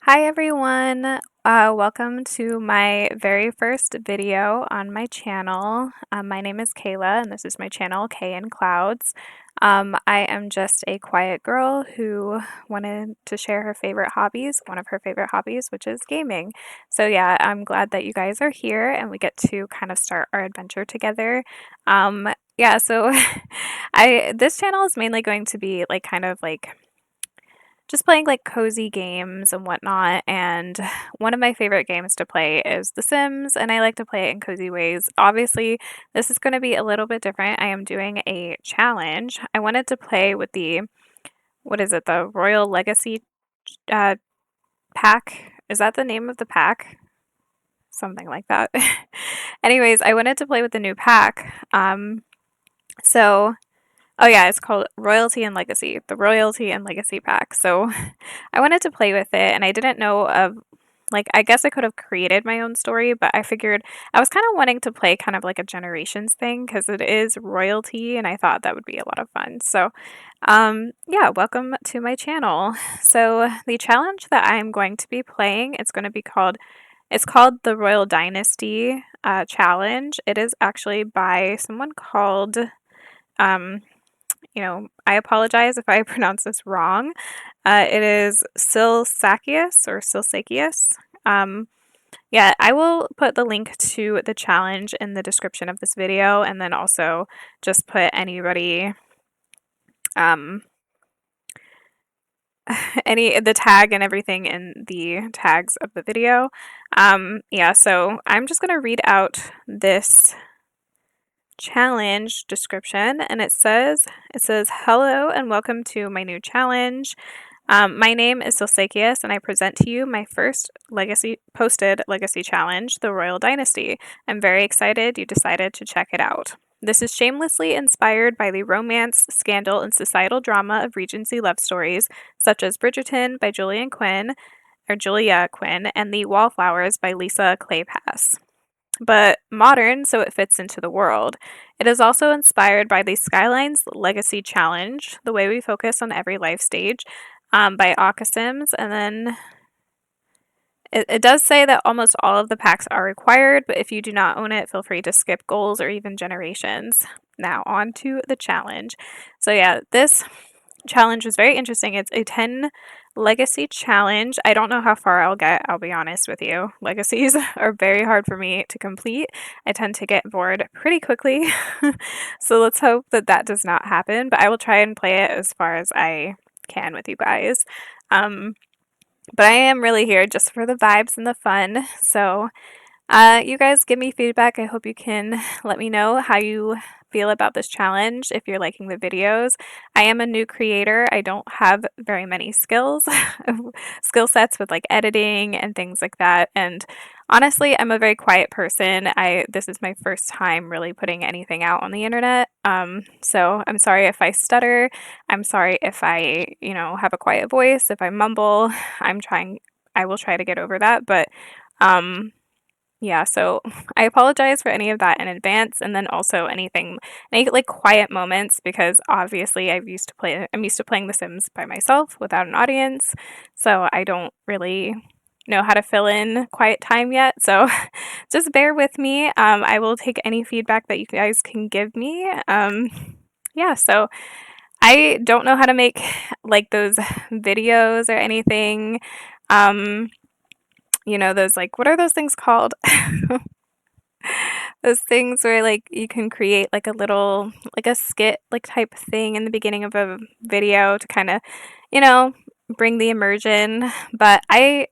Hi everyone, welcome to my very first video on my channel. My name is Kayla and this is my channel, Kay in Clouds. I am just a quiet girl who wanted to share her favorite hobbies, one of her favorite hobbies, which is gaming. So yeah, I'm glad that you guys are here and we get to kind of start our adventure together. Yeah, so this channel is mainly going to be like kind of like just playing like cozy games and whatnot. And one of my favorite games to play is The Sims, and I like to play it in cozy ways. Obviously, this is going to be a little bit different. I am doing a challenge. I wanted to play with what is it, the Royal Legacy uh, pack? Is that the name of the pack? Something like that. Anyways, I wanted to play with the new pack. So Oh yeah, it's called Royalty and Legacy, the Royalty and Legacy pack. So I wanted to play with it and I didn't know of like I guess I could have created my own story, but I figured I was kind of wanting to play kind of like a generations thing because it is royalty and I thought that would be a lot of fun. So yeah, welcome to my channel. So the challenge that I'm going to be playing, it's called the Royal Dynasty challenge. It is actually by someone called um I apologize if I pronounce this wrong. It is Cilsakius or Cilsakius. Um, yeah, I will put the link to the challenge in the description of this video, and then also just put um, the tag and everything in the tags of the video. Yeah, so I'm just gonna read out this challenge description, and it says hello and welcome to my new challenge. My name is Cilsakius, and I present to you my first posted legacy challenge, the Royal Dynasty. I'm very excited you decided to check it out. This is shamelessly inspired by the romance, scandal, and societal drama of Regency love stories, such as Bridgerton by Julia Quinn, and The Wallflowers by Lisa Kleypas, but modern so it fits into the world. It is also inspired by the Skylines Legacy Challenge, the way we focus on every life stage, by Sims. And then it does say that almost all of the packs are required, but if you do not own it, feel free to skip goals or even generations. Now on to the challenge. So yeah, this challenge was very interesting. It's a 10 legacy challenge. I don't know how far I'll get, I'll be honest with you. Legacies are very hard for me to complete. I tend to get bored pretty quickly. So let's hope that that does not happen, but I will try and play it as far as I can with you guys. But I am really here just for the vibes and the fun. So you guys give me feedback. I hope you can let me know how you feel about this challenge, if you're liking the videos. I am a new creator. I don't have very many skill sets with like editing and things like that. And honestly, I'm a very quiet person. This is my first time really putting anything out on the internet. So I'm sorry if I stutter. I'm sorry if I have a quiet voice, if I mumble. I will try to get over that, but um yeah, so I apologize for any of that in advance, and then also any like quiet moments, because obviously I'm used to playing The Sims by myself without an audience, so I don't really know how to fill in quiet time yet. So just bear with me. I will take any feedback that you guys can give me. Yeah, so I don't know how to make like those videos or anything. Um, those like what are those things called? Those things where like you can create like a skit like type thing in the beginning of a video to kind of, you know, bring the immersion. But I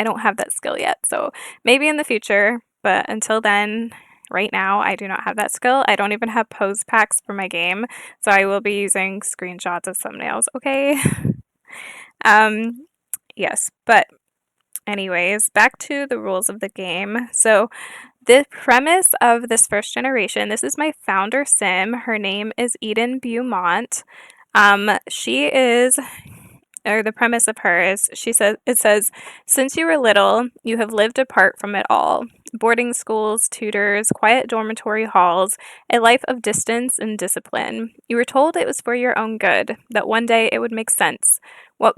don't have that skill yet. So maybe in the future, but until then, right now I do not have that skill. I don't even have pose packs for my game. So I will be using screenshots of thumbnails, okay? Um yes, but anyways, back to the rules of the game. So the premise of this first generation, this is my founder sim. Her name is Eden Beaumont. She is or the premise of her is it says, since you were little, you have lived apart from it all. Boarding schools, tutors, quiet dormitory halls, a life of distance and discipline. You were told it was for your own good, that one day it would make sense. What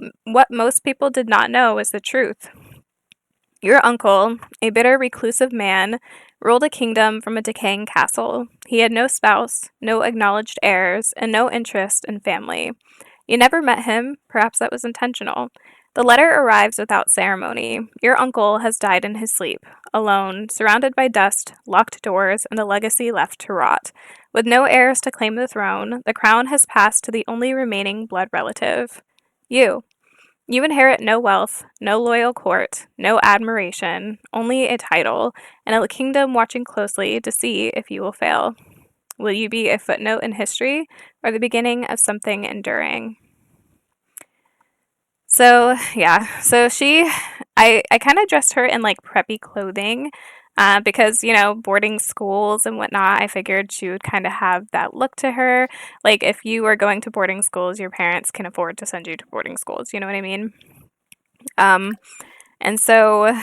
most people did not know was the truth. Your uncle, a bitter, reclusive man, ruled a kingdom from a decaying castle. He had no spouse, no acknowledged heirs, and no interest in family. You never met him, perhaps that was intentional. The letter arrives without ceremony. Your uncle has died in his sleep, alone, surrounded by dust, locked doors, and a legacy left to rot. With no heirs to claim the throne, the crown has passed to the only remaining blood relative. You. You inherit no wealth, no loyal court, no admiration, only a title, and a kingdom watching closely to see if you will fail. Will you be a footnote in history or the beginning of something enduring? So, yeah. So I kind of dressed her in like preppy clothing because, boarding schools and whatnot, I figured she would kind of have that look to her. Like, if you are going to boarding schools, your parents can afford to send you to boarding schools. You know what I mean? Um, and so,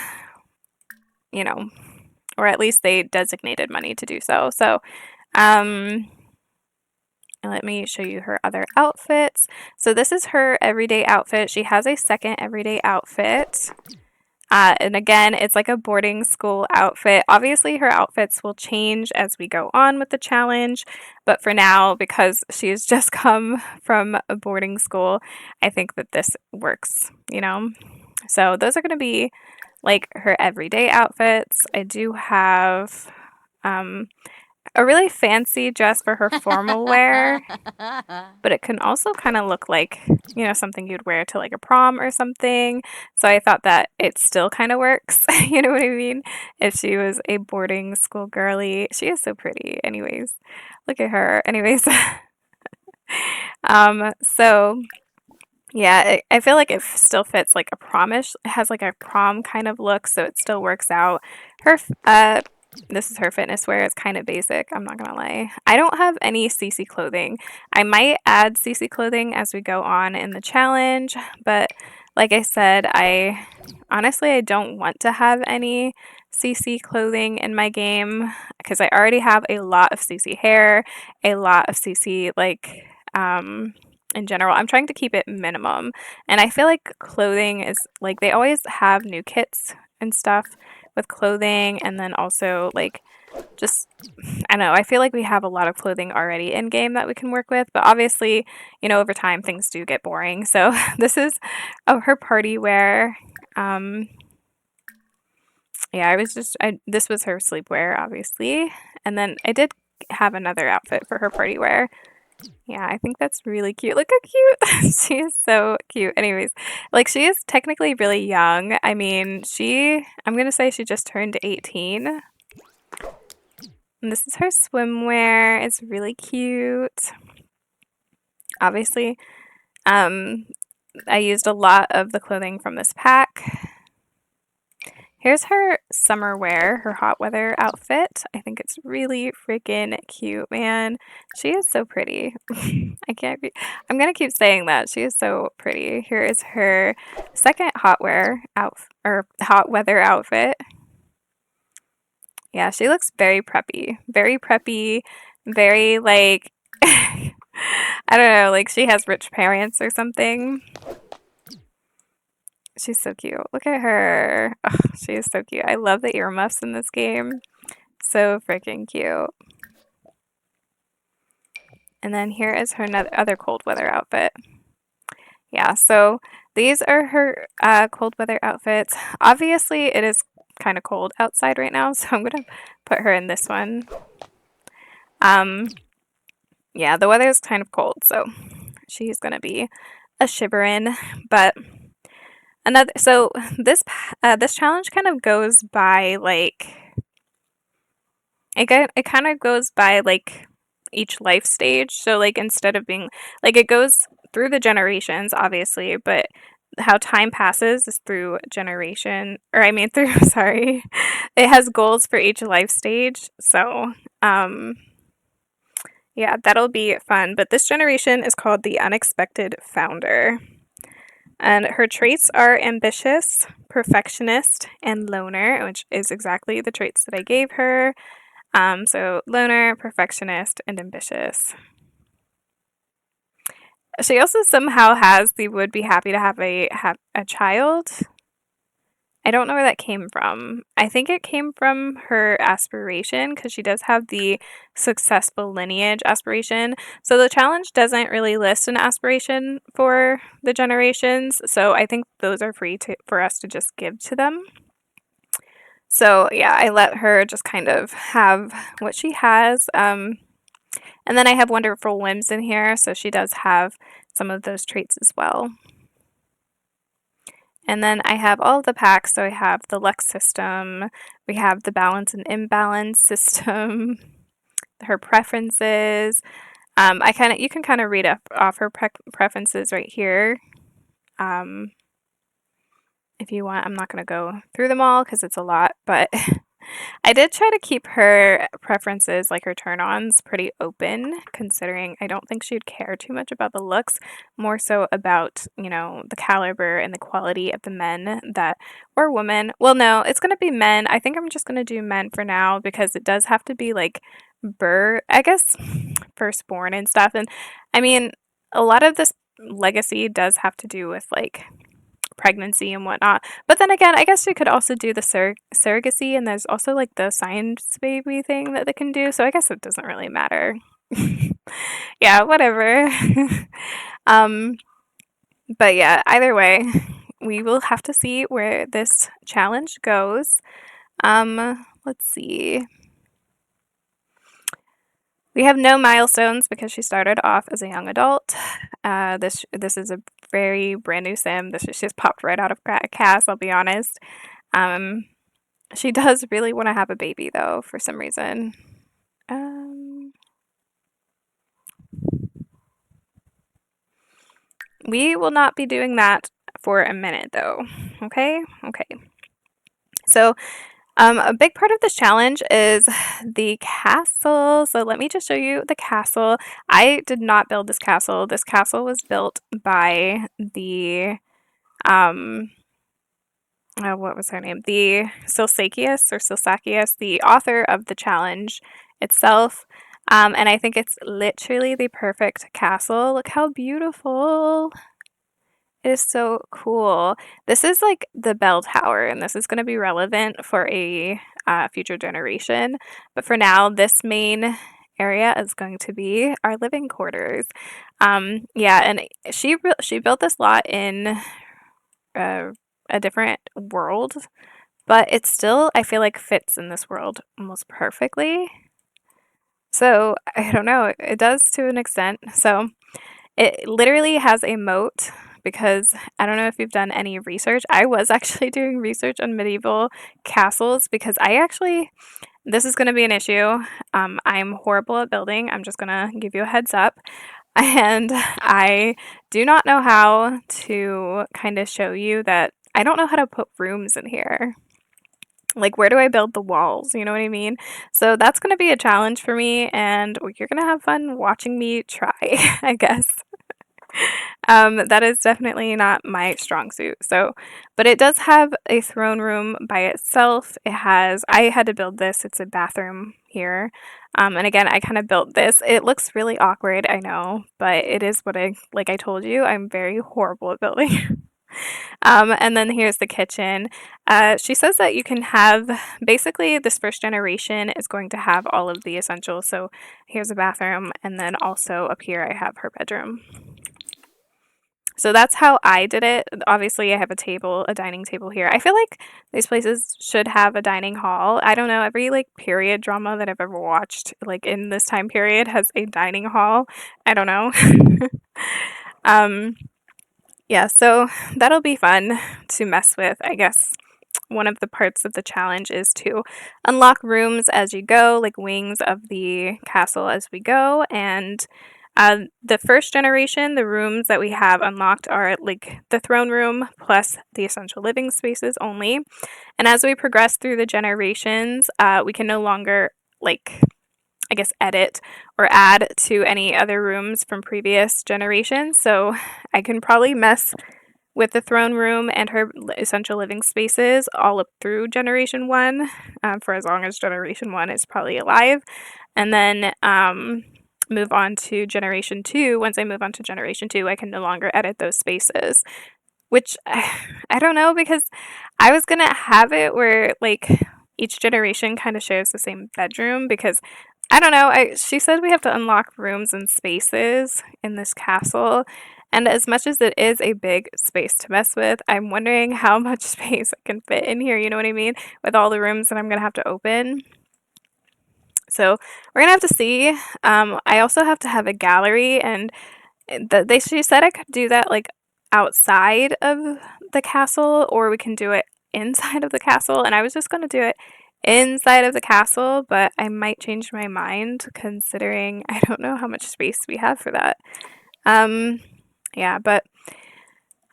you know, or at least they designated money to do so. So, um, let me show you her other outfits. So this is her everyday outfit. She has a second everyday outfit. And again, it's like a boarding school outfit. Obviously, her outfits will change as we go on with the challenge. But for now, because she's just come from a boarding school, I think that this works. So those are going to be like her everyday outfits. I do have a really fancy dress for her formal wear, but it can also kind of look like, something you'd wear to like a prom or something. So I thought that it still kind of works. You know what I mean? If she was a boarding school girly, she is so pretty. Anyways, look at her. Anyways, so yeah, I feel like it still fits like a promish. It has like a prom kind of look, so it still works out. This is her fitness wear. It's kind of basic, I'm not gonna lie. I don't have any CC clothing. I might add CC clothing as we go on in the challenge, but like I said, I don't want to have any CC clothing in my game because I already have a lot of CC hair, a lot of CC in general. I'm trying to keep it minimum. And I feel like clothing is like they always have new kits and stuff with clothing, and then also like just I don't know, I feel like we have a lot of clothing already in game that we can work with, but obviously, over time things do get boring. So this is her party wear. Yeah, this was her sleepwear, obviously. And then I did have another outfit for her party wear. Yeah, I think that's really cute. Look how cute. She is so cute. Anyways, like she is technically really young. I mean, I'm gonna say she just turned 18. And this is her swimwear. It's really cute. Obviously, I used a lot of the clothing from this pack. Here's her summer wear, her hot weather outfit. I think it's really freaking cute, man. She is so pretty. I'm gonna keep saying that. She is so pretty. Here is her second hot weather outfit. Yeah, she looks very preppy. Very preppy, very like I don't know, like she has rich parents or something. She's so cute. Look at her. Oh, she is so cute. I love the earmuffs in this game. So freaking cute. And then here is her other cold weather outfit. Yeah, so these are her cold weather outfits. Obviously, it is kind of cold outside right now, so I'm going to put her in this one. Yeah, the weather is kind of cold, so she's going to be a shiverin', but this challenge kind of goes by like it kind of goes by like each life stage. So like instead of being like it goes through the generations obviously, but how time passes is through generation or I mean through sorry. It has goals for each life stage. So yeah, that'll be fun. But this generation is called the Unexpected Founder. And her traits are ambitious, perfectionist, and loner, which is exactly the traits that I gave her. So loner, perfectionist, and ambitious. She also somehow has the would be happy to have a child. I don't know where that came from. I think it came from her aspiration because she does have the successful lineage aspiration. So the challenge doesn't really list an aspiration for the generations. So I think those are free for us to just give to them. So yeah, I let her just kind of have what she has. And then I have wonderful whims in here. So she does have some of those traits as well. And then I have all of the packs. So I have the Lux system, we have the balance and imbalance system, her preferences. You can kind of read off her preferences right here. If you want, I'm not going to go through them all because it's a lot, but I did try to keep her preferences, like her turn-ons, pretty open, considering I don't think she'd care too much about the looks, more so about, the caliber and the quality of the men or women. Well, no, it's going to be men. I think I'm just going to do men for now because it does have to be like I guess, firstborn and stuff. And I mean, a lot of this legacy does have to do with like pregnancy and whatnot. But then again, I guess you could also do the surrogacy, and there's also like the science baby thing that they can do. So I guess it doesn't really matter. Yeah, whatever. um, but yeah, either way, we will have to see where this challenge goes. Let's see. We have no milestones because she started off as a young adult. This is a very brand new sim. This just popped right out of cast, I'll be honest. She does really want to have a baby though, for some reason. We will not be doing that for a minute though. Okay? Okay. So a big part of this challenge is the castle. So let me just show you the castle. I did not build this castle. This castle was built by the, what was her name? The Cilsakius, the author of the challenge itself. And I think it's literally the perfect castle. Look how beautiful. It is so cool. This is like the bell tower, and this is going to be relevant for a future generation. But for now, this main area is going to be our living quarters. Yeah, and she built this lot in a different world, but it still, I feel like, fits in this world almost perfectly. So I don't know, it does to an extent. So it literally has a moat because I don't know if you've done any research. I was actually doing research on medieval castles because this is going to be an issue. I'm horrible at building. I'm just going to give you a heads up. And I do not know how to kind of show you that I don't know how to put rooms in here. Like, where do I build the walls? You know what I mean? So that's going to be a challenge for me, and you're going to have fun watching me try, I guess. That is definitely not my strong suit. So, but it does have a throne room by itself. I had to build this. It's a bathroom here. And again, I kind of built this. It looks really awkward, I know, but it is like I told you, I'm very horrible at building. And then here's the kitchen. She says that you can have, basically this first generation is going to have all of the essentials. So here's a bathroom, and then also up here I have her bedroom. So that's how I did it. Obviously, I have a dining table here. I feel like these places should have a dining hall. I don't know, every like period drama that I've ever watched, like in this time period, has a dining hall. I don't know. Yeah, so that'll be fun to mess with. I guess one of the parts of the challenge is to unlock rooms as you go, like wings of the castle as we go, and the first generation, the rooms that we have unlocked are like the throne room plus the essential living spaces only. And as we progress through the generations, we can no longer, like, I guess, edit or add to any other rooms from previous generations. So I can probably mess with the throne room and her essential living spaces all up through Generation 1, for as long as Generation 1 is probably alive. And then move on to Generation 2. Once I move on to Generation 2, I can no longer edit those spaces. Which, I don't know, because I was gonna have it where, like, each generation kind of shares the same bedroom, because I don't know, she said we have to unlock rooms and spaces in this castle, and as much as it is a big space to mess with, I'm wondering how much space I can fit in here, you know what I mean? With all the rooms that I'm gonna have to open. So we're gonna have to see. I also have to have a gallery, and she said I could do that like outside of the castle, or we can do it inside of the castle. And I was just gonna do it inside of the castle, but I might change my mind considering I don't know how much space we have for that. Yeah, but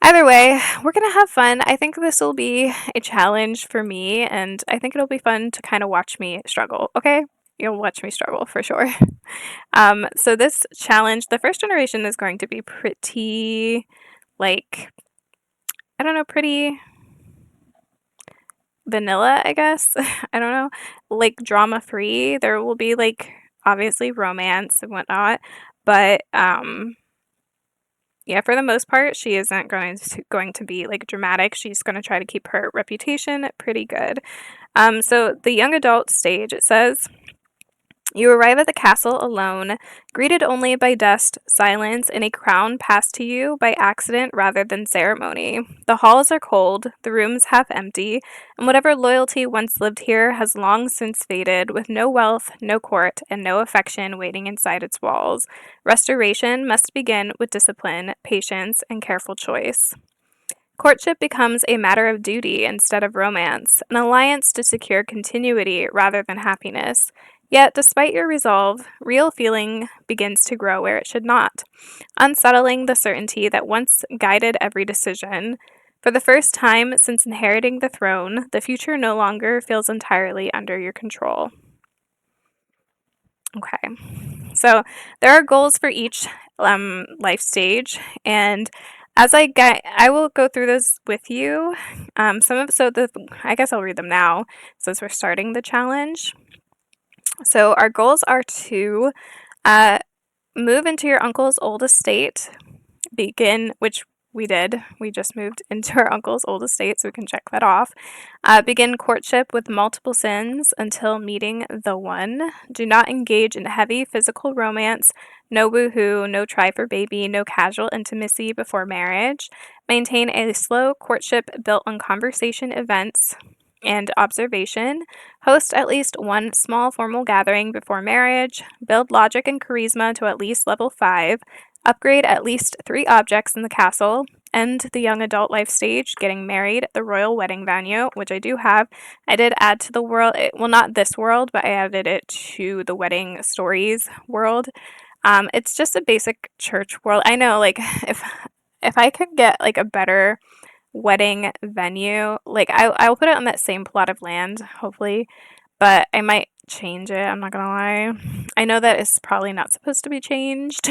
either way, we're gonna have fun. I think this will be a challenge for me, and I think it'll be fun to kind of watch me struggle. Okay, you'll watch me struggle for sure. So this challenge, the first generation is going to be pretty, like, I don't know, pretty vanilla, I guess. I don't know, like drama free. There will be like obviously romance and whatnot, but yeah, for the most part, she isn't going to be like dramatic. She's going to try to keep her reputation pretty good. So the young adult stage, it says, you arrive at the castle alone, greeted only by dust, silence, and a crown passed to you by accident rather than ceremony. The halls are cold, the rooms half empty, and whatever loyalty once lived here has long since faded, with no wealth, no court, and no affection waiting inside its walls. Restoration must begin with discipline, patience, and careful choice. Courtship becomes a matter of duty instead of romance, an alliance to secure continuity rather than happiness. Yet, despite your resolve, real feeling begins to grow where it should not, unsettling the certainty that once guided every decision. For the first time since inheriting the throne, the future no longer feels entirely under your control. Okay, so there are goals for each life stage, and I will go through those with you. I guess I'll read them now since we're starting the challenge. So our goals are to move into your uncle's old estate, which we did. We just moved into our uncle's old estate, so we can check that off. Begin courtship with multiple sins until meeting the one. Do not engage in heavy physical romance. No woohoo, no try for baby, no casual intimacy before marriage. Maintain a slow courtship built on conversation, events, and observation. Host at least one small formal gathering before marriage. Build logic and charisma to at least level 5. Upgrade at least 3 objects in the castle. End the young adult life stage, getting married at the royal wedding venue, which I do have. I did add to the world, well, not this world, but I added it to the wedding stories world. It's just a basic church world. I know, like, if I could get like a better wedding venue, like I'll put it on that same plot of land, hopefully, but I might change it. I'm not gonna lie. I know that it's probably not supposed to be changed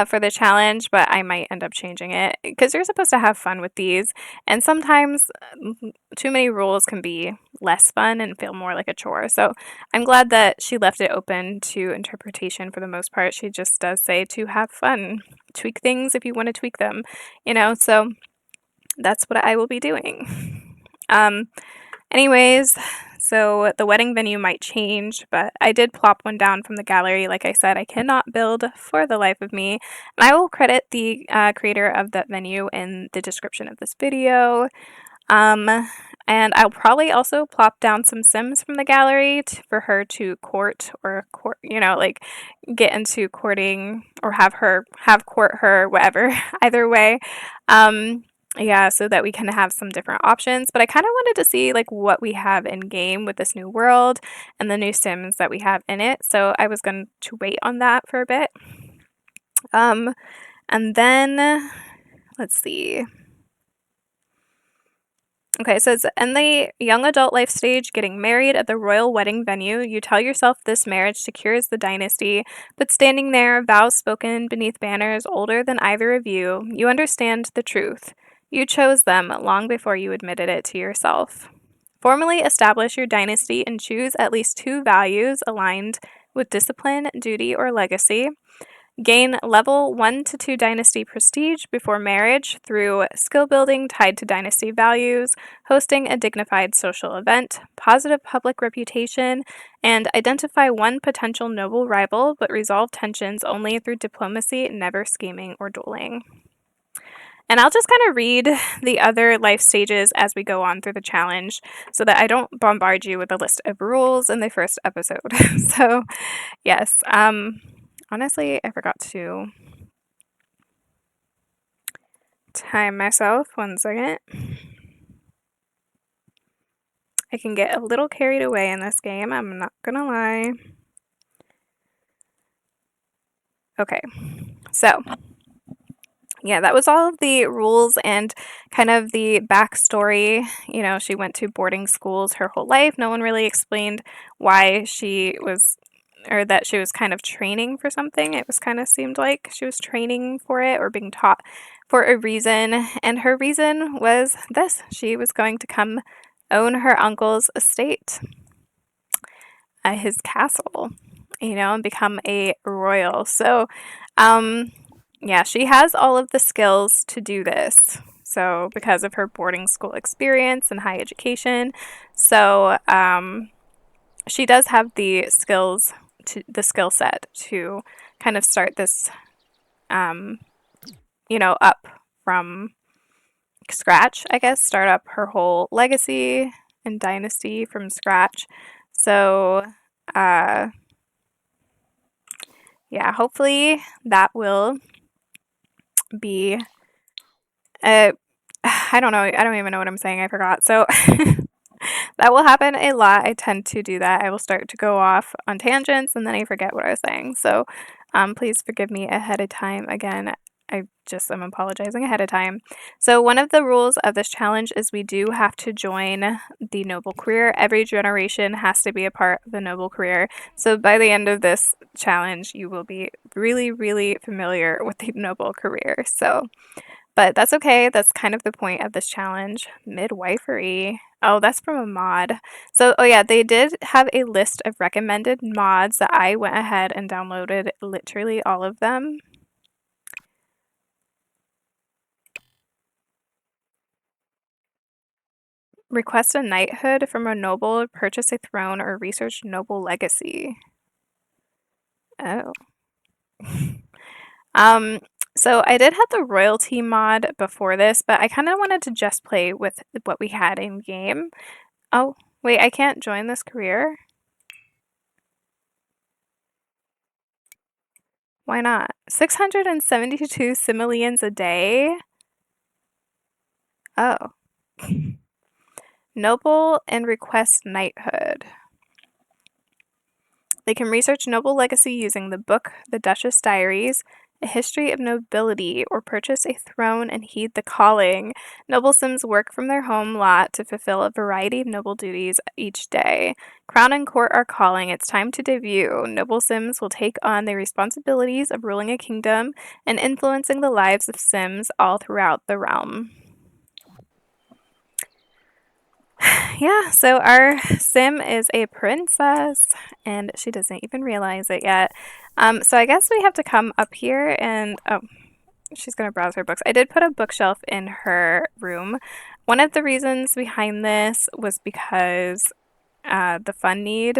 for the challenge, but I might end up changing it because you're supposed to have fun with these, and sometimes too many rules can be less fun and feel more like a chore. So I'm glad that she left it open to interpretation for the most part. She just does say to have fun, tweak things if you want to tweak them, so that's what I will be doing. Anyways, so the wedding venue might change, but I did plop one down from the gallery. Like I said, I cannot build for the life of me. And I will credit the creator of that venue in the description of this video. And I'll probably also plop down some Sims from the gallery for her to court, like get into courting, or have court her, whatever. Either way. Yeah, so that we can have some different options. But I kind of wanted to see like what we have in game with this new world and the new Sims that we have in it. So I was going to wait on that for a bit. And then let's see. Okay, so it's in the young adult life stage, getting married at the royal wedding venue. You tell yourself this marriage secures the dynasty, but standing there, vows spoken beneath banners older than either of you, you understand the truth. You chose them long before you admitted it to yourself. Formally establish your dynasty and choose at least 2 values aligned with discipline, duty, or legacy. Gain level 1 to 2 dynasty prestige before marriage through skill building tied to dynasty values, hosting a dignified social event, positive public reputation, and identify one potential noble rival but resolve tensions only through diplomacy, never scheming or dueling. And I'll just kind of read the other life stages as we go on through the challenge so that I don't bombard you with a list of rules in the first episode. So, yes, honestly, I forgot to time myself. 1 second. I can get a little carried away in this game, I'm not gonna lie. Okay, so yeah, that was all of the rules and kind of the backstory. You know, she went to boarding schools her whole life. No one really explained why she was, or that she was kind of training for something. It was kind of seemed like she was training for it or being taught for a reason. And her reason was this: she was going to come own her uncle's estate, his castle, you know, and become a royal. So, yeah, she has all of the skills to do this. So, because of her boarding school experience and high education, so she does have the skills to the skill set to kind of start this, you know, up from scratch. I guess start up her whole legacy and dynasty from scratch. So, yeah, hopefully that will be I don't know. I don't even know what I'm saying. I forgot. So that will happen a lot. I tend to do that. I will start to go off on tangents and then I forget what I was saying. So please forgive me ahead of time. Again, I just am apologizing ahead of time. So one of the rules of this challenge is we do have to join the noble career. Every generation has to be a part of the noble career. So by the end of this challenge, you will be really, really familiar with the noble career. So but that's okay. That's kind of the point of this challenge. Midwifery. Oh, that's from a mod. So, oh yeah, they did have a list of recommended mods that I went ahead and downloaded literally all of them. Request a knighthood from a noble, purchase a throne, or research noble legacy. Oh. So I did have the royalty mod before this, but I kind of wanted to just play with what we had in game. Oh, wait, I can't join this career? Why not? 672 simoleons a day? Oh. Noble and request knighthood. They can research noble legacy using the book The Duchess Diaries, A History of Nobility, or purchase a throne and heed the calling. Noble Sims work from their home lot to fulfill a variety of noble duties each day. Crown and court are calling. It's time to debut. Noble Sims will take on the responsibilities of ruling a kingdom and influencing the lives of Sims all throughout the realm. Yeah, so our sim is a princess and she doesn't even realize it yet. So I guess we have to come up here and, oh, she's gonna browse her books. I did put a bookshelf in her room. One of the reasons behind this was because the fun need,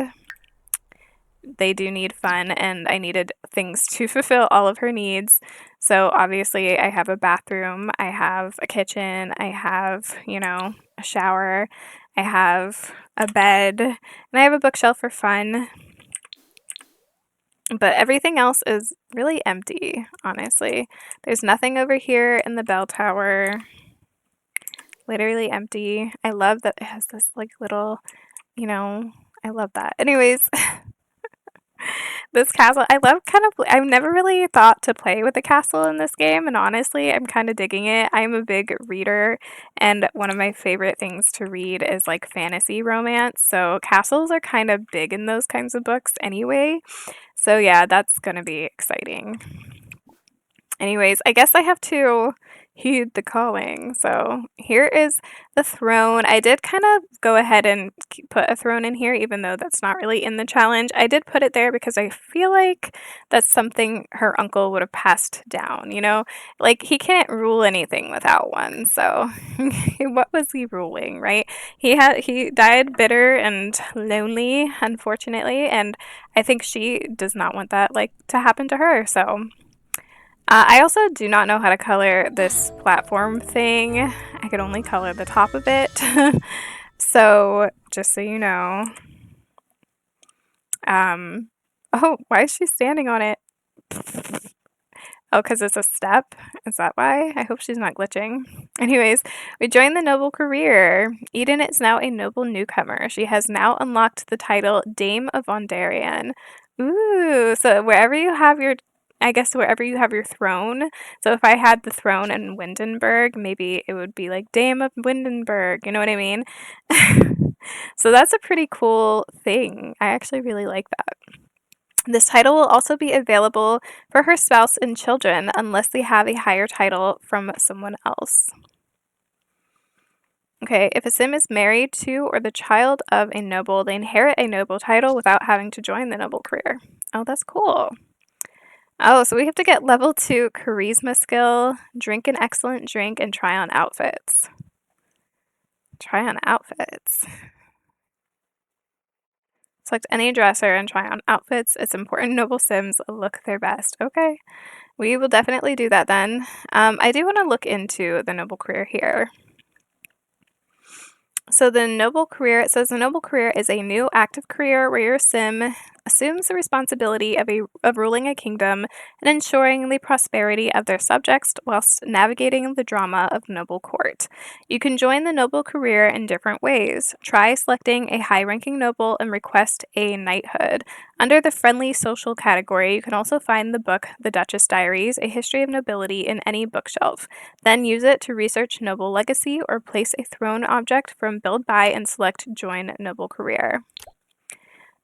they do need fun and I needed things to fulfill all of her needs. So obviously I have a bathroom, I have a kitchen, I have, you know, a shower, I have a bed, and I have a bookshelf for fun. But everything else is really empty, honestly. There's nothing over here in the bell tower. Literally empty. I love that it has this like little, you know, I love that. Anyways, this castle, I love kind of, I've never really thought to play with the castle in this game, and honestly, I'm kind of digging it. I'm a big reader, and one of my favorite things to read is like fantasy romance, so castles are kind of big in those kinds of books anyway. So yeah, that's gonna be exciting. Anyways, I guess I have to heed the calling. So here is the throne. I did kind of go ahead and put a throne in here, even though that's not really in the challenge. I did put it there because I feel like that's something her uncle would have passed down, you know? Like, he can't rule anything without one. So what was he ruling, right? He died bitter and lonely, unfortunately, and I think she does not want that like to happen to her. So I also do not know how to color this platform thing. I could only color the top of it. So, just so you know. Oh, why is she standing on it? Oh, because it's a step? Is that why? I hope she's not glitching. Anyways, we joined the noble career. Eden is now a noble newcomer. She has now unlocked the title Dame of Ondarian. Ooh, so wherever you have your, I guess wherever you have your throne. So if I had the throne in Windenburg, maybe it would be like Dame of Windenburg. You know what I mean? So that's a pretty cool thing. I actually really like that. This title will also be available for her spouse and children unless they have a higher title from someone else. Okay, if a sim is married to or the child of a noble, they inherit a noble title without having to join the noble career. Oh, that's cool. Oh, so we have to get level 2 charisma skill, drink an excellent drink, and try on outfits. Try on outfits. Select any dresser and try on outfits. It's important noble sims look their best. Okay, we will definitely do that then. I do want to look into the noble career here. So the noble career, it says the noble career is a new active career where your sim assumes the responsibility of ruling a kingdom and ensuring the prosperity of their subjects whilst navigating the drama of noble court. You can join the noble career in different ways. Try selecting a high-ranking noble and request a knighthood. Under the friendly social category, you can also find the book The Duchess Diaries, A History of Nobility in any bookshelf. Then use it to research noble legacy or place a throne object from build by and select join noble career.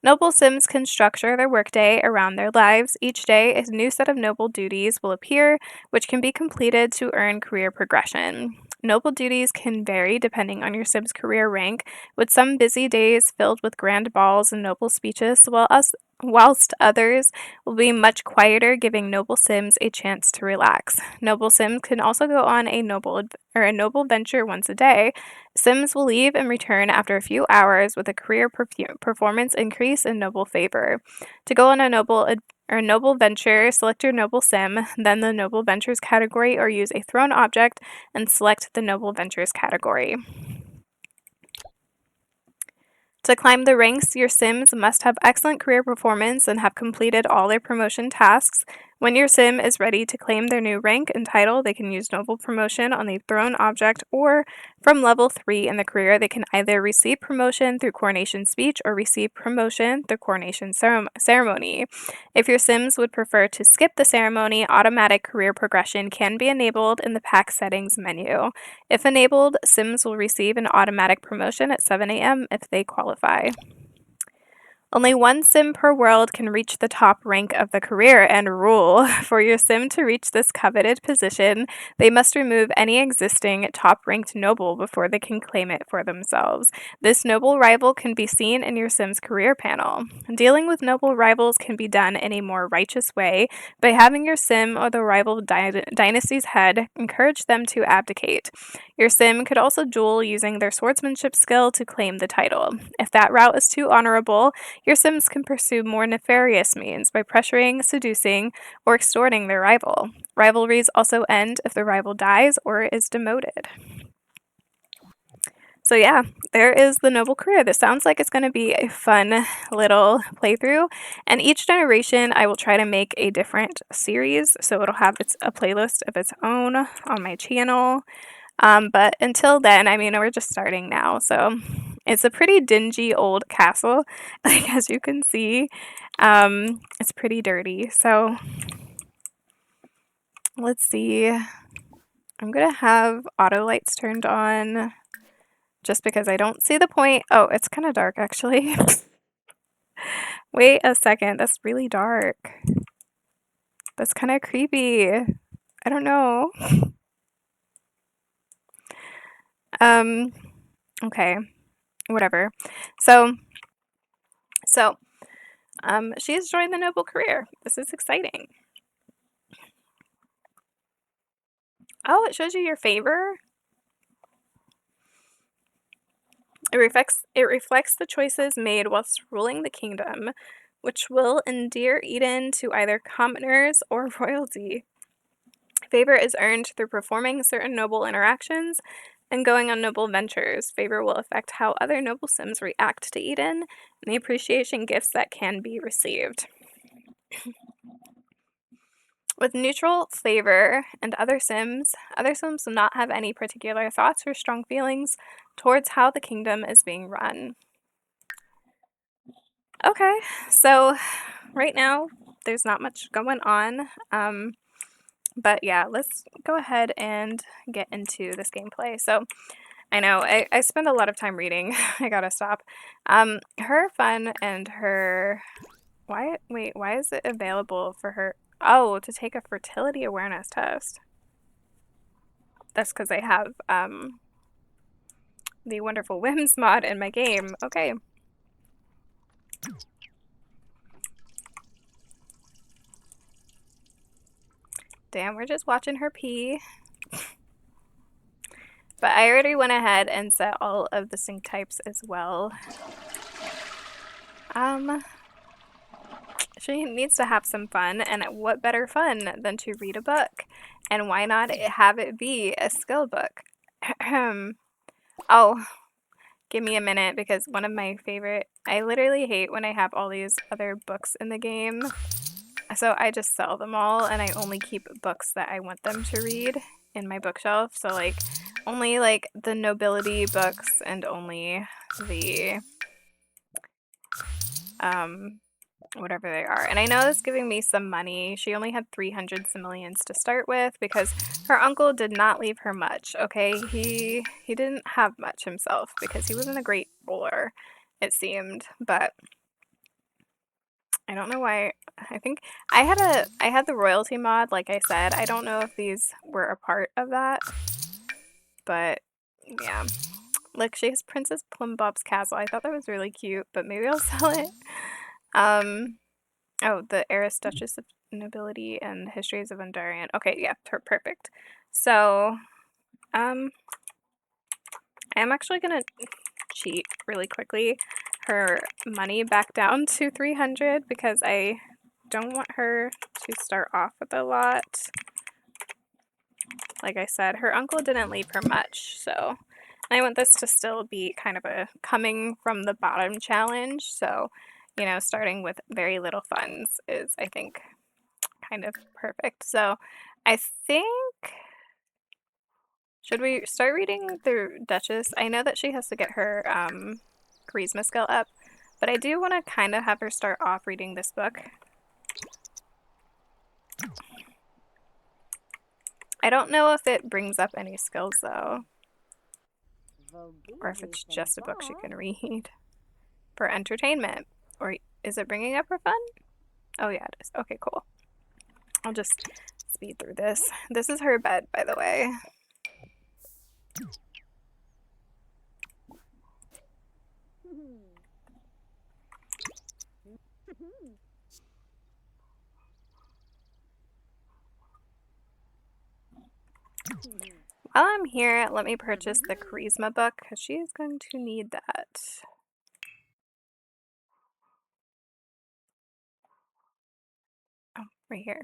Noble sims can structure their workday around their lives. Each day, a new set of noble duties will appear, which can be completed to earn career progression. Noble duties can vary depending on your sim's career rank, with some busy days filled with grand balls and noble speeches, whilst others will be much quieter, giving noble sims a chance to relax. Noble sims can also go on a noble venture once a day. Sims will leave and return after a few hours with a career performance increase and noble favor. To go on a noble venture, select your noble sim, then the noble ventures category, or use a thrown object and select the noble ventures category. To climb the ranks, your sims must have excellent career performance and have completed all their promotion tasks. When your sim is ready to claim their new rank and title, they can use noble promotion on the thrown object, or from level 3 in the career, they can either receive promotion through coronation speech or receive promotion through coronation ceremony. If your sims would prefer to skip the ceremony, automatic career progression can be enabled in the pack settings menu. If enabled, sims will receive an automatic promotion at 7 a.m. if they qualify. Only one sim per world can reach the top rank of the career and rule. For your sim to reach this coveted position, they must remove any existing top-ranked noble before they can claim it for themselves. This noble rival can be seen in your sim's career panel. Dealing with noble rivals can be done in a more righteous way by having your sim or the rival dynasty's head encourage them to abdicate. Your sim could also duel using their swordsmanship skill to claim the title. If that route is too honorable, your sims can pursue more nefarious means by pressuring, seducing, or extorting their rival. Rivalries also end if the rival dies or is demoted. So yeah, there is the noble career. This sounds like it's going to be a fun little playthrough, and each generation I will try to make a different series, so it'll have a playlist of its own on my channel. But until then, I mean, we're just starting now, so it's a pretty dingy old castle, like as you can see. It's pretty dirty, so let's see. I'm gonna have auto lights turned on just because I don't see the point. Oh, it's kind of dark actually. Wait a second, that's really dark. That's kind of creepy. I don't know. Okay, whatever. So, she has joined the noble career. This is exciting. Oh, it shows you your favor. It reflects the choices made whilst ruling the kingdom, which will endear Eden to either commoners or royalty. Favor is earned through performing certain noble interactions and going on noble ventures. Favor will affect how other noble sims react to Eden and the appreciation gifts that can be received. With neutral favor and other sims will not have any particular thoughts or strong feelings towards how the kingdom is being run. Okay, so right now there's not much going on, but yeah, let's go ahead and get into this gameplay. So I know I spend a lot of time reading. I gotta stop. Her fun and her why is it available for her? Oh, to take a fertility awareness test. That's because I have the wonderful whims mod in my game. Okay. Damn, we're just watching her pee. But I already went ahead and set all of the sync types as well. She needs to have some fun, and what better fun than to read a book? And why not have it be a skill book? Oh, give me a minute, because one of my favorite... I literally hate when I have all these other books in the game. So I just sell them all, and I only keep books that I want them to read in my bookshelf. So, like, only, like, the nobility books and only the... whatever they are. And I know that's giving me some money. She only had 300 simoleons to start with because her uncle did not leave her much, okay? He didn't have much himself because he wasn't a great ruler, it seemed. But I don't know why. I think I had the royalty mod, like I said. I don't know if these were a part of that. But yeah. Look, she has Princess Plumbob's castle. I thought that was really cute, but maybe I'll sell it. Oh, the Heiress Duchess of Nobility and Histories of Undarian. Okay, yeah, perfect. So, I am actually gonna cheat really quickly her money back down to 300 because I don't want her to start off with a lot. Like I said, her uncle didn't leave her much, so I want this to still be kind of a coming from the bottom challenge. So, you know, starting with very little funds is, I think, kind of perfect. So I think, should we start reading the Duchess? I know that she has to get her charisma skill up, but I do want to kind of have her start off reading this book. I don't know if it brings up any skills though, or if it's just a book she can read for entertainment. Or is it bringing up her fun? Oh yeah, it is. Okay, cool. I'll just speed through this. This is her bed, by the way. While I'm here, let me purchase the charisma book because she is going to need that. Oh, right here.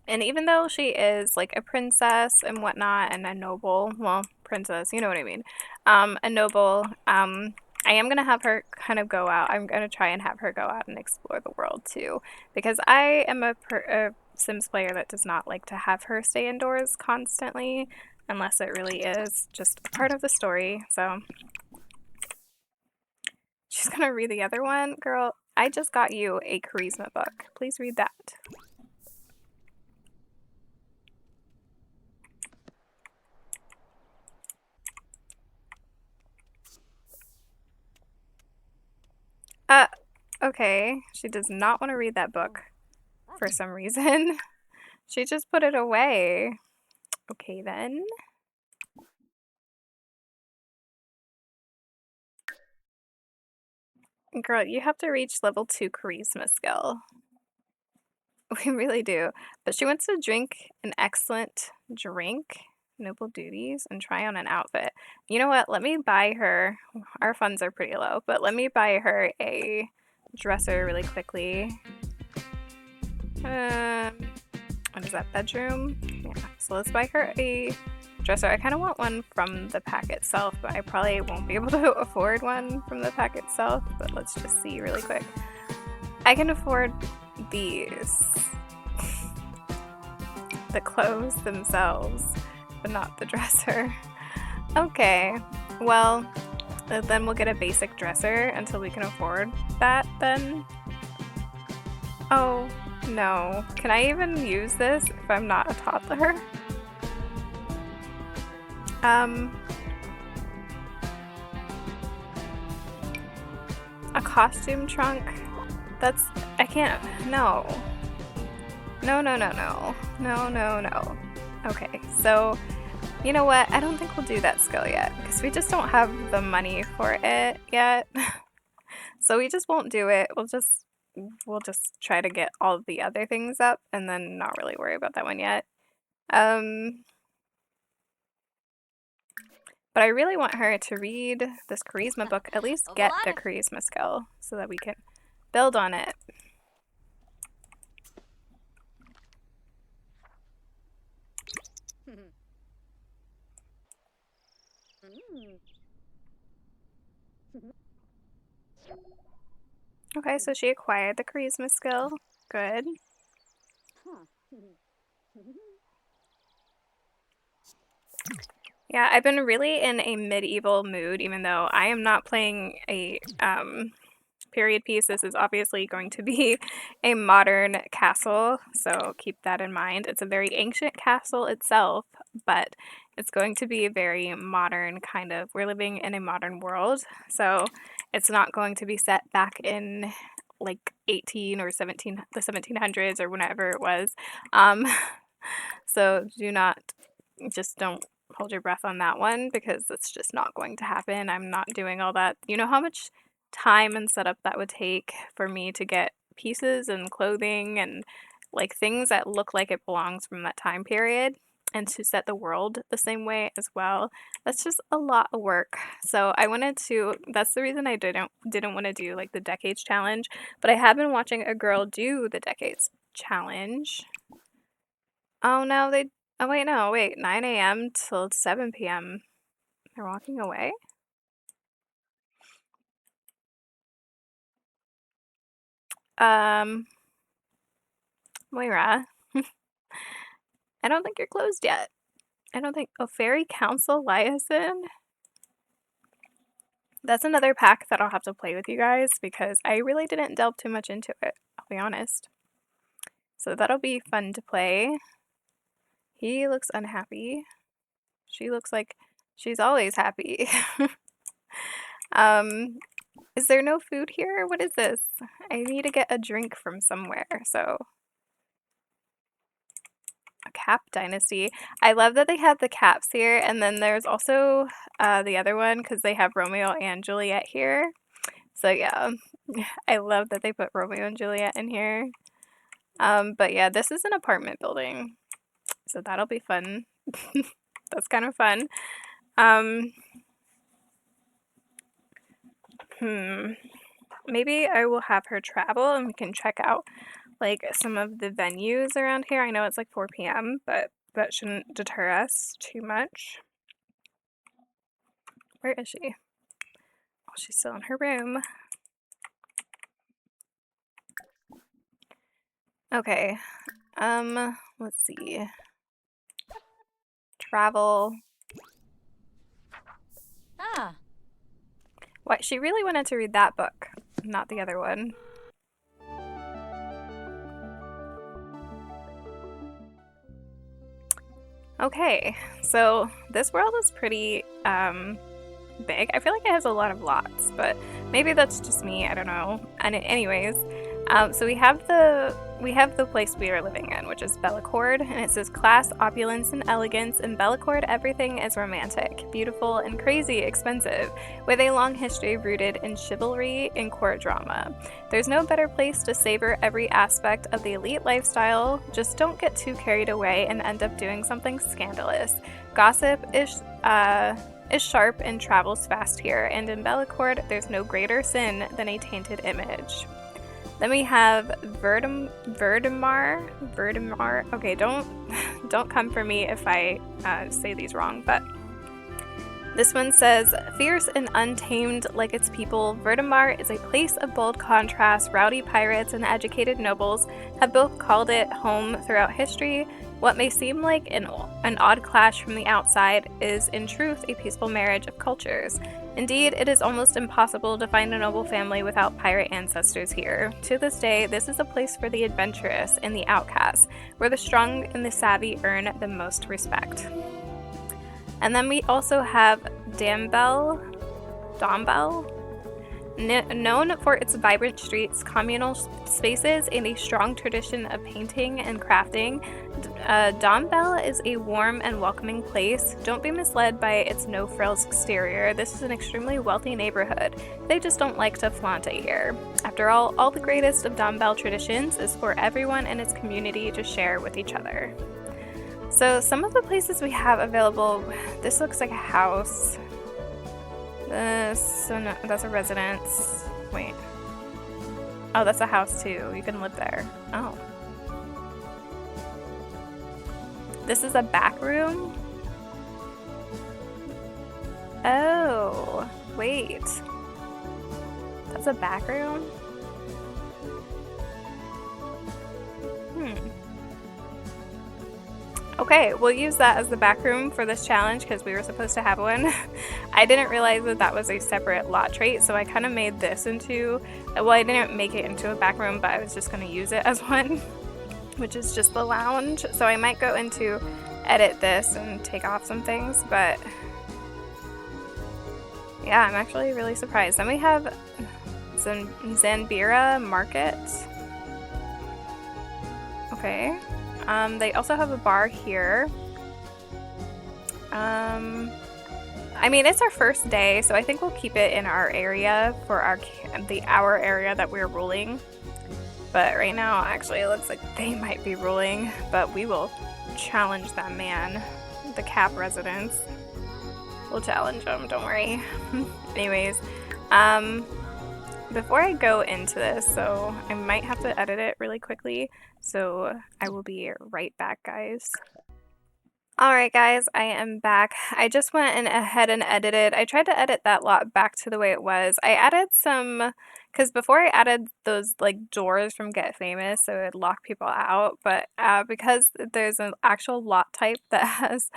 And even though she is like a princess and whatnot and a noble, well, princess, you know what I mean, a noble, I am going to have her kind of go out. I'm going to try and have her go out and explore the world too, because I am a Sims player that does not like to have her stay indoors constantly unless it really is just a part of the story. So she's going to read the other one. Girl, I just got you a charisma book. Please read that. Okay. She does not want to read that book for some reason. She just put it away. Okay, then. Girl, you have to reach level 2 charisma skill. We really do. But she wants to drink an excellent drink, noble duties, and try on an outfit. You know what? Let me buy her. Our funds are pretty low, but let me buy her a dresser really quickly. What is that, bedroom? Yeah, so let's buy her a dresser. I kind of want one from the pack itself, but I probably won't be able to afford one from the pack itself, but let's just see really quick. I can afford these. The clothes themselves, but not the dresser. Okay, well, then we'll get a basic dresser until we can afford that then. Oh, no. Can I even use this if I'm not a toddler? A costume trunk? That's... I can't... No. No, no, no, no. No, no, no. Okay, so... You know what? I don't think we'll do that skill yet, because we just don't have the money for it yet. So we just won't do it. We'll just try to get all the other things up and then not really worry about that one yet. But I really want her to read this charisma book, at least get the charisma skill so that we can build on it. Okay, so she acquired the charisma skill. Good. Yeah, I've been really in a medieval mood, even though I am not playing a period piece. This is obviously going to be a modern castle, so keep that in mind. It's a very ancient castle itself, but it's going to be a very modern kind of, we're living in a modern world, so it's not going to be set back in like 18 or 17, the 1700s or whenever it was. So just don't hold your breath on that one because it's just not going to happen. I'm not doing all that. You know how much time and setup that would take for me to get pieces and clothing and like things that look like it belongs from that time period and to set the world the same way as well. That's just a lot of work. So I wanted to, that's the reason I didn't want to do like the decades challenge, but I have been watching a girl do the decades challenge. Oh no, oh wait, no, wait, 9 a.m. till 7 p.m. They're walking away? Moira, I don't think you're closed yet. I don't think, oh, Fairy Council Liaison? That's another pack that I'll have to play with you guys because I really didn't delve too much into it, I'll be honest. So that'll be fun to play. He looks unhappy. She looks like she's always happy. Is there no food here? What is this? I need to get a drink from somewhere, so... A cap Dynasty. I love that they have the caps here, and then there's also the other one, because they have Romeo and Juliet here. So yeah, I love that they put Romeo and Juliet in here. But yeah, this is an apartment building, so that'll be fun. That's kind of fun. Maybe I will have her travel and we can check out like some of the venues around here. I know it's like 4 p.m., but that shouldn't deter us too much. Where is she? Oh, she's still in her room. Okay. Let's see. Travel. What? She really wanted to read that book, not the other one. Okay, so this world is pretty big. I feel like it has a lot of lots, but maybe that's just me. I don't know. And anyways, so we have the place we are living in, which is Bellecourt, and it says class, opulence, and elegance. In Bellecourt, everything is romantic, beautiful, and crazy expensive, with a long history rooted in chivalry and court drama. There's no better place to savor every aspect of the elite lifestyle. Just don't get too carried away and end up doing something scandalous. Gossip is sharp and travels fast here, and in Bellecourt, there's no greater sin than a tainted image. Then we have Verdemar. Okay, don't come for me if I say these wrong, but this one says, fierce and untamed like its people, Verdemar is a place of bold contrast. Rowdy pirates and educated nobles have both called it home throughout history. What may seem like an odd clash from the outside is, in truth, a peaceful marriage of cultures. Indeed, it is almost impossible to find a noble family without pirate ancestors here. To this day, this is a place for the adventurous and the outcasts, where the strong and the savvy earn the most respect. And then we also have Dombell, known for its vibrant streets, communal spaces, and a strong tradition of painting and crafting. Dombell is a warm and welcoming place. Don't be misled by its no-frills exterior. This is an extremely wealthy neighborhood. They just don't like to flaunt it here. After all the greatest of Dombell traditions is for everyone in its community to share with each other. So some of the places we have available, this looks like a house. So no, that's a residence. Wait. Oh, that's a house too. You can live there. Oh. This is a back room? Oh, wait. That's a back room? Okay, we'll use that as the back room for this challenge because we were supposed to have one. I didn't realize that that was a separate lot trait, so I kind of made this into, well, I didn't make it into a back room, but I was just going to use it as one, which is just the lounge. So I might go into edit this and take off some things, but yeah, I'm actually really surprised. Then we have Zanbira Market. Okay. They also have a bar here. I mean, it's our first day, so I think we'll keep it in our area for our area that we're ruling. But right now, actually, it looks like they might be ruling, but we will challenge that man, the Cap residents. We'll challenge them, don't worry. Anyways, before I go into this, so I might have to edit it really quickly, so I will be right back, guys. Alright guys, I am back. I just went ahead and edited. I tried to edit that lot back to the way it was. I added some, because before I added those like doors from Get Famous, so it would lock people out, but because there's an actual lot type that has,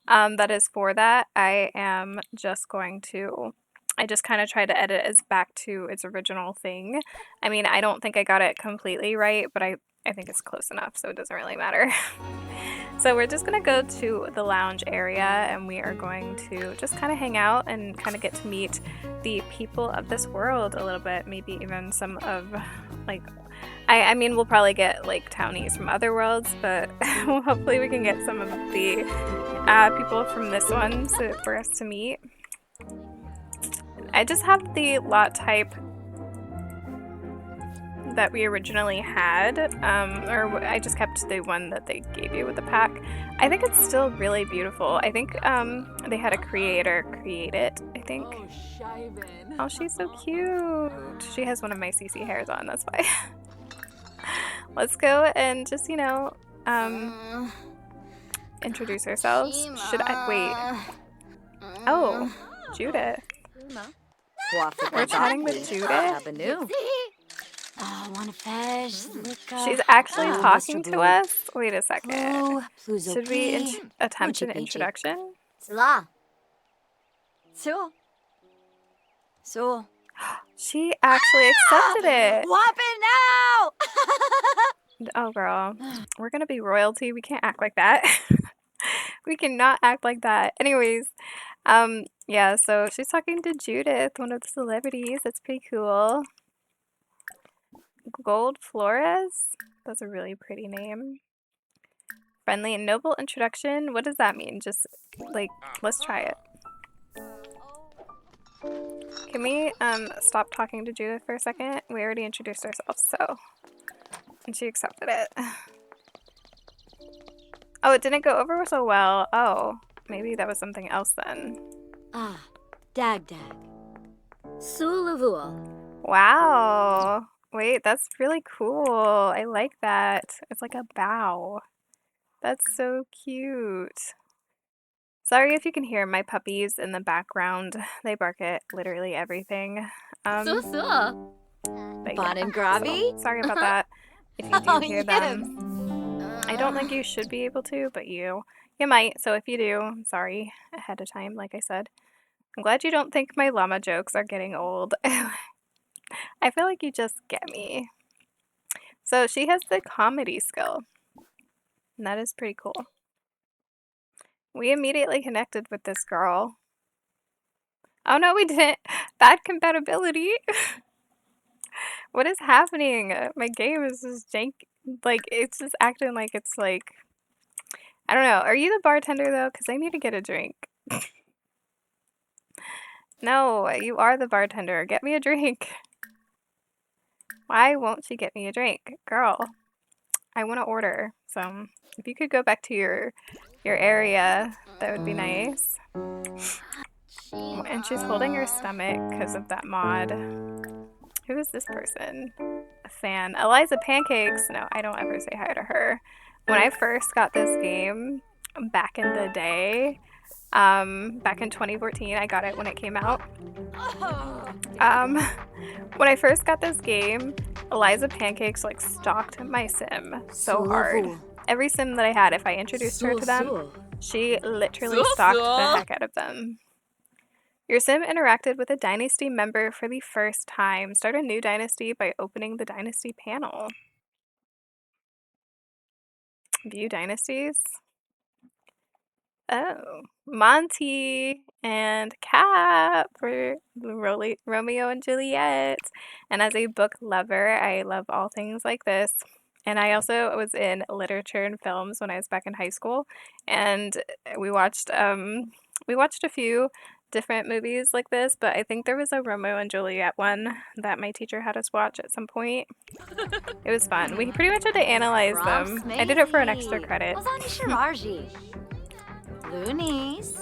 that is for that, I am just going to, I just kind of tried to edit it back to its original thing. I mean, I don't think I got it completely right, but I think it's close enough, so it doesn't really matter. So we're just gonna go to the lounge area and we are going to just kind of hang out and kind of get to meet the people of this world a little bit, maybe even some of like, I mean, we'll probably get like townies from other worlds, but hopefully we can get some of the people from this one for us to meet. I just have the lot type that we originally had, or I just kept the one that they gave you with the pack. I think it's still really beautiful. I think they had a creator create it, I think. Oh, she's so cute. She has one of my CC hairs on, that's why. Let's go and just, you know, introduce ourselves. Should I, wait. Oh, Judith. We're chatting with Judith? Oh, want fish? She's actually talking to us? Wait a second. Should we attempt an introduction? She actually accepted it. now! Oh, girl. We're gonna be royalty. We can't act like that. We cannot act like that. Anyways, Yeah, so she's talking to Judith, one of the celebrities. That's pretty cool. Gold Flores? That's a really pretty name. Friendly and noble introduction? What does that mean? Just, like, let's try it. Can we, stop talking to Judith for a second? We already introduced ourselves, so... And she accepted it. Oh, it didn't go over so well. Oh, maybe that was something else then. Ah, dag dag. Sulavul. Wow. Wait, that's really cool. I like that. It's like a bow. That's so cute. Sorry if you can hear my puppies in the background. They bark at literally everything. So. But Bon yeah, and Grabby? so sorry about that. If you do Oh, hear them. I don't think you should be able to, but you might. So if you do, I'm sorry ahead of time, like I said. I'm glad you don't think my llama jokes are getting old. I feel like you just get me. So she has the comedy skill. And that is pretty cool. We immediately connected with this girl. Oh no, we didn't. Bad compatibility. What is happening? My game is just jank. Like, it's just acting like it's like... I don't know. Are you the bartender though? Because I need to get a drink. No, you are the bartender. Get me a drink. Why won't she get me a drink? Girl, I want to order. So, if you could go back to your area, that would be nice. And she's holding her stomach because of that mod. Who is this person? A fan. Eliza Pancakes. No, I don't ever say hi to her. When I first got this game back in the day, back in 2014, I got it when it came out. When I first got this game, Eliza Pancakes like stalked my sim so hard. Every sim that I had, if I introduced her to them, she literally stalked the heck out of them. Your sim interacted with a Dynasty member for the first time. Start a new Dynasty by opening the Dynasty panel. View Dynasties. Oh, Monty and Cap for Romeo and Juliet. And as a book lover, I love all things like this. And I also was in literature and films when I was back in high school, and we watched a few different movies like this, but I think there was a Romeo and Juliet one that my teacher had us watch at some point. It was fun. We pretty much had to analyze them. I did it for an extra credit. Loonies.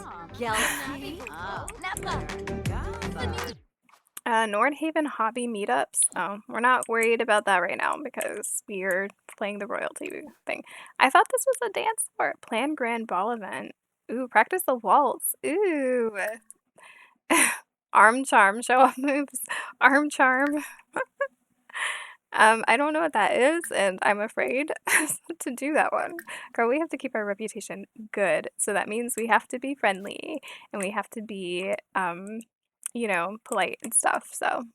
Nordhaven hobby meetups. Oh, we're not worried about that right now because we're playing the royalty thing. I thought this was a dance floor. Plan grand ball event. Ooh, practice the waltz. Ooh. Arm charm, show off moves. Arm charm. I don't know what that is, and I'm afraid to do that one. Girl, we have to keep our reputation good, so that means we have to be friendly, and we have to be, you know, polite and stuff, so.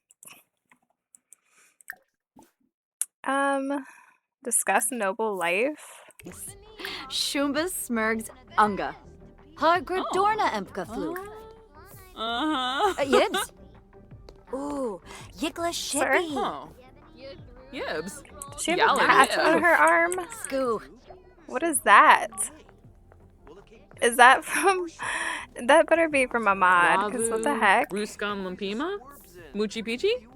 Discuss noble life. Shumba Smurgs Unga. Hagridorna Empka Flu. Yibs. Ooh, Yikla Shippy. Oh. Yibs. Does she have a patch on her arm? Scoo. What is that? Is that from... That better be from a mod, because what the heck? Ruskan Limpima? Muchi Pichi?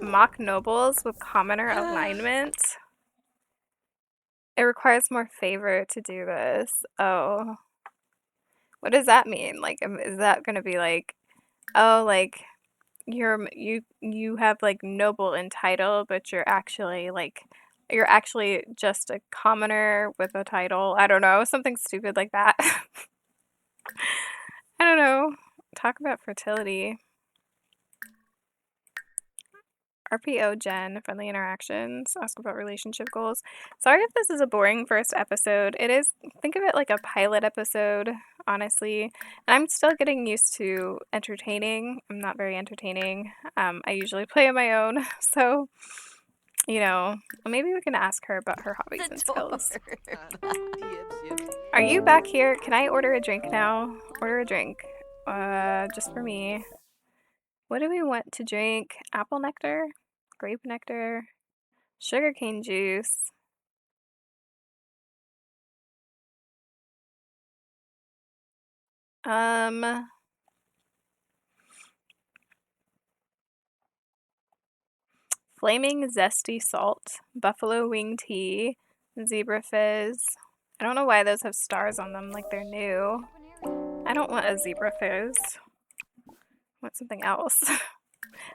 Mock nobles with commoner alignment. It requires more favor to do this. Oh. What does that mean? Like, is that gonna be like, oh, like, you have like noble in title, but you're actually just a commoner with a title. I don't know, something stupid like that. I don't know. Talk about fertility. RPO Gen, friendly interactions, ask about relationship goals. Sorry if this is a boring first episode. It is, think of it like a pilot episode, honestly. And I'm still getting used to entertaining. I'm not very entertaining. I usually play on my own, so, you know, maybe we can ask her about her hobbies and skills. Are you back here? Can I order a drink now? Order a drink. just for me. What do we want to drink? Apple nectar? Grape nectar? Sugarcane juice? Flaming zesty salt, buffalo wing tea, zebra fizz. I don't know why those have stars on them like they're new. I don't want a zebra fizz. I want something else.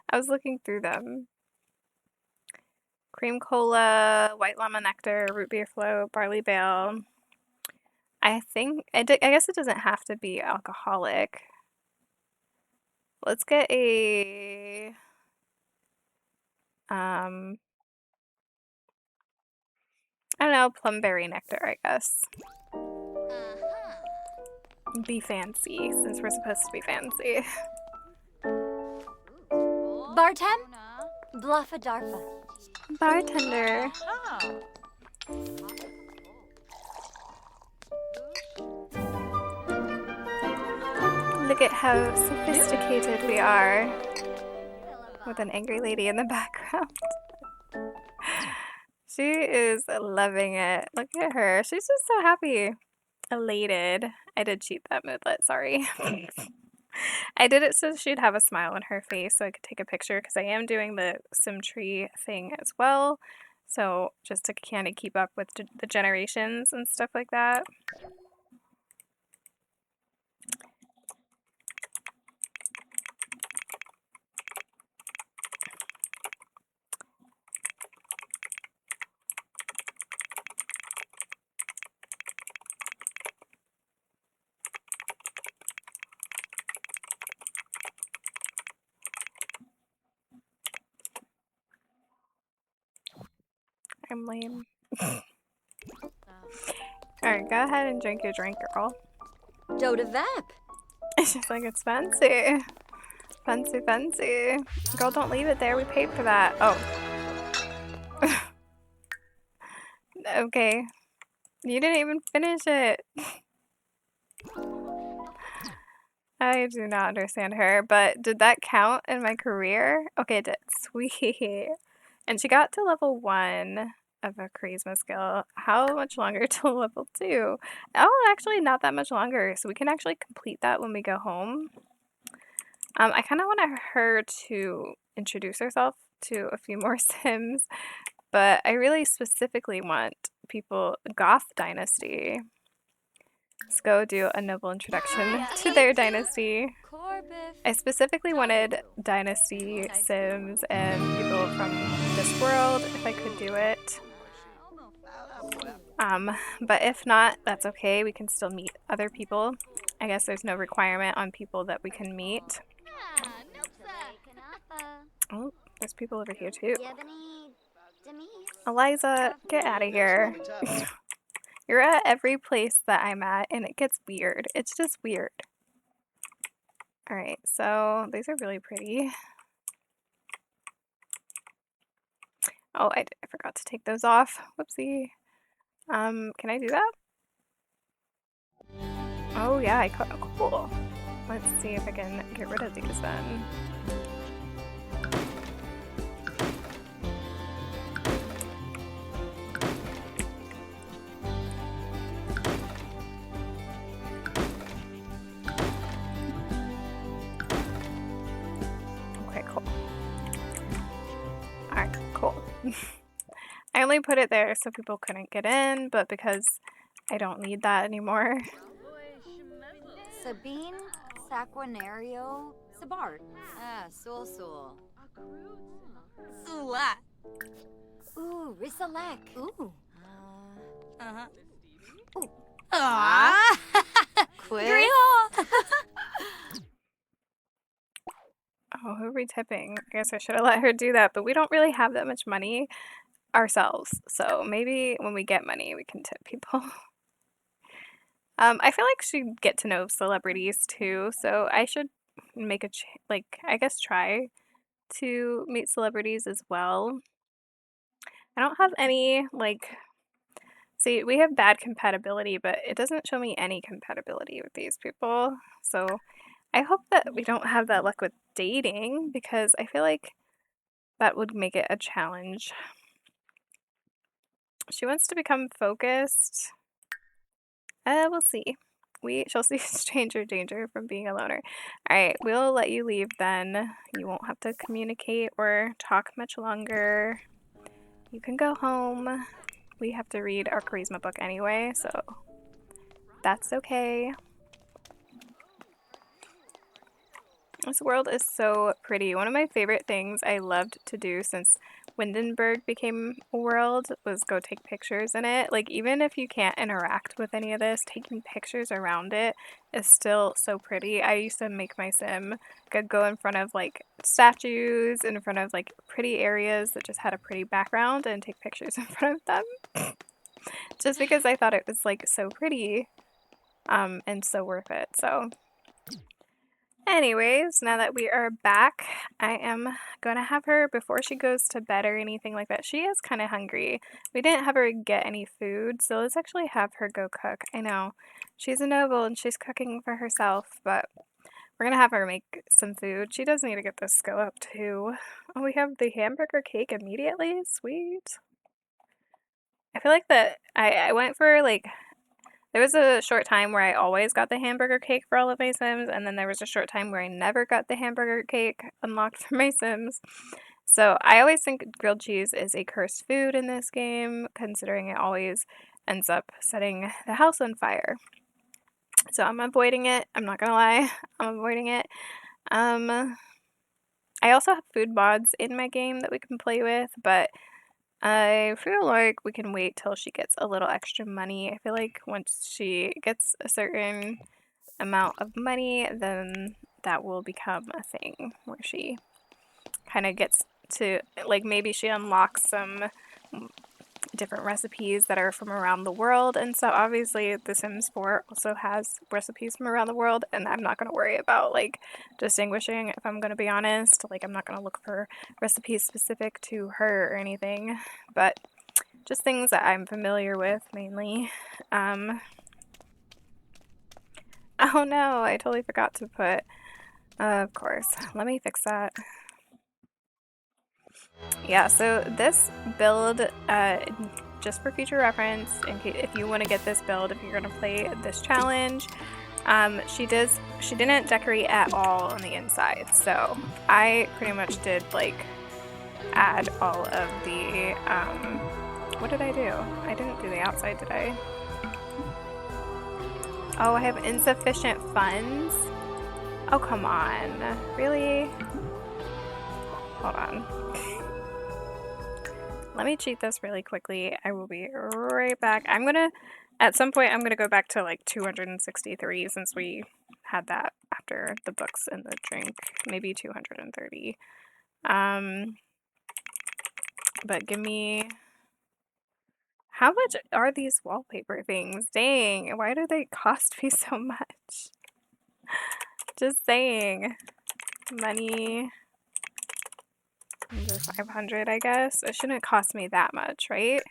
I was looking through them. Cream cola, white llama nectar, root beer float, barley bale. I guess it doesn't have to be alcoholic. Let's get a I don't know, plumberry nectar, I guess. Be fancy, since we're supposed to be fancy. Bartem? Bluffa Darfa. Bartender. Look at how sophisticated we are. With an angry lady in the background. She is loving it. Look at her. She's just so happy. Elated. I did cheat that moodlet, sorry. I did it so she'd have a smile on her face so I could take a picture because I am doing the Simtree thing as well. So just to kind of keep up with the generations and stuff like that. I'm lame. Alright, go ahead and drink your drink, girl. Doda Vep. She's like, it's fancy. Fancy, fancy. Girl, don't leave it there. We paid for that. Oh. Okay. You didn't even finish it. I do not understand her, but did that count in my career? Okay, it did. Sweet. And she got to level 1 of a charisma skill. How much longer till level 2? Oh, actually not that much longer, so we can actually complete that when we go home. I kind of want her to introduce herself to a few more Sims, but I really specifically want people, Goth Dynasty. Let's go do a noble introduction to their dynasty. I specifically wanted Dynasty Sims and people from this world if I could do it. But if not, that's okay. We can still meet other people. I guess there's no requirement on people that we can meet. Oh, there's people over here too. Eliza, get out of here. You're at every place that I'm at and it gets weird. It's just weird. Alright, so these are really pretty. Oh, I forgot to take those off. Whoopsie. Can I do that? Oh yeah, I could. Oh, cool. Let's see if I can get rid of these then. Okay, cool. Alright, cool. I only put it there so people couldn't get in, but because I don't need that anymore. Sabine Saquinario Sabart. Sul. Sula. Ooh, Risalek. Ooh. Ooh. Ah. Quiz. Oh, who are we tipping? I guess I should have let her do that, but we don't really have that much money ourselves, so maybe when we get money we can tip people. I feel like she'd get to know celebrities too, so I should make I guess try to meet celebrities as well. I don't have any, see, we have bad compatibility, but it doesn't show me any compatibility with these people, so I hope that we don't have that luck with dating because I feel like that would make it a challenge. She wants to become focused. We'll see. We shall see stranger danger from being a loner. Alright, we'll let you leave then. You won't have to communicate or talk much longer. You can go home. We have to read our charisma book anyway, so that's okay. This world is so pretty. One of my favorite things I loved to do since Windenburg became a world was go take pictures in it. Like, even if you can't interact with any of this, taking pictures around it is still so pretty. I used to make my sim go in front of like statues, in front of like pretty areas that just had a pretty background and take pictures in front of them. Just because I thought it was like so pretty and so worth it. So anyways, now that we are back, I am gonna have her, before she goes to bed or anything like that, she is kind of hungry. We didn't have her get any food, so let's actually have her go cook. I know, she's a noble and she's cooking for herself, but we're gonna have her make some food. She does need to get this go up too. Oh, we have the hamburger cake immediately? Sweet. I feel like that I went for like, there was a short time where I always got the hamburger cake for all of my Sims, and then there was a short time where I never got the hamburger cake unlocked for my Sims. So I always think grilled cheese is a cursed food in this game, considering it always ends up setting the house on fire. So I'm avoiding it. I'm not gonna lie, I'm avoiding it. I also have food mods in my game that we can play with, but I feel like we can wait till she gets a little extra money. I feel like once she gets a certain amount of money, then that will become a thing where she kind of gets to, like, maybe she unlocks some different recipes that are from around the world. And so obviously The Sims 4 also has recipes from around the world, and I'm not going to worry about like distinguishing, if I'm going to be honest. Like, I'm not going to look for recipes specific to her or anything, but just things that I'm familiar with mainly. Oh no, I totally forgot to put, of course, let me fix that. Yeah, so this build, just for future reference, in case if you want to get this build, if you're gonna play this challenge, she didn't decorate at all on the inside. So I pretty much did like add all of the, what did I do? I didn't do the outside, did I? Oh, I have insufficient funds? Oh, come on. Really? Hold on. Let me cheat this really quickly. I will be right back. At some point, I'm gonna go back to like 263 since we had that after the books and the drink. Maybe 230. But give me... How much are these wallpaper things? Dang, why do they cost me so much? Just saying. Money... Under 500, I guess. It shouldn't cost me that much, right?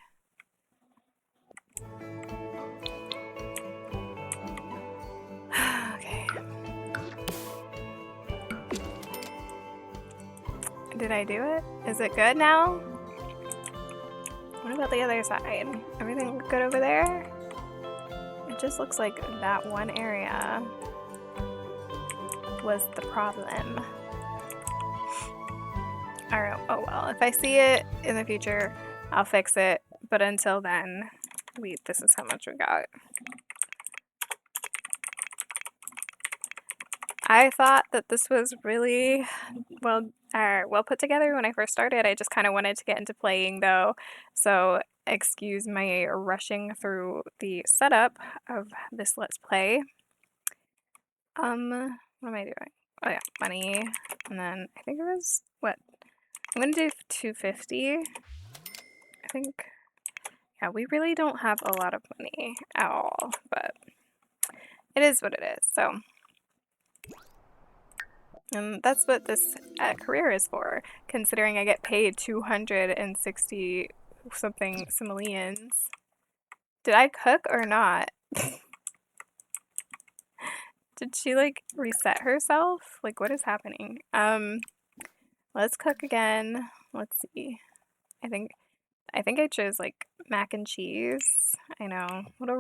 Okay. Did I do it? Is it good now? What about the other side? Everything good over there? It just looks like that one area was the problem. Alright, oh well. If I see it in the future, I'll fix it. But until then, this is how much we got. I thought that this was really well put together when I first started. I just kind of wanted to get into playing though, so excuse my rushing through the setup of this Let's Play. What am I doing? Oh yeah, money, and then I think it was, what? I'm gonna do 250. I think, yeah, we really don't have a lot of money at all, but it is what it is, so. And that's what this career is for, considering I get paid 260 something simoleons. Did I cook or not? Did she like reset herself? Like what is happening? Let's cook again. Let's see. I think I chose like mac and cheese. I know. What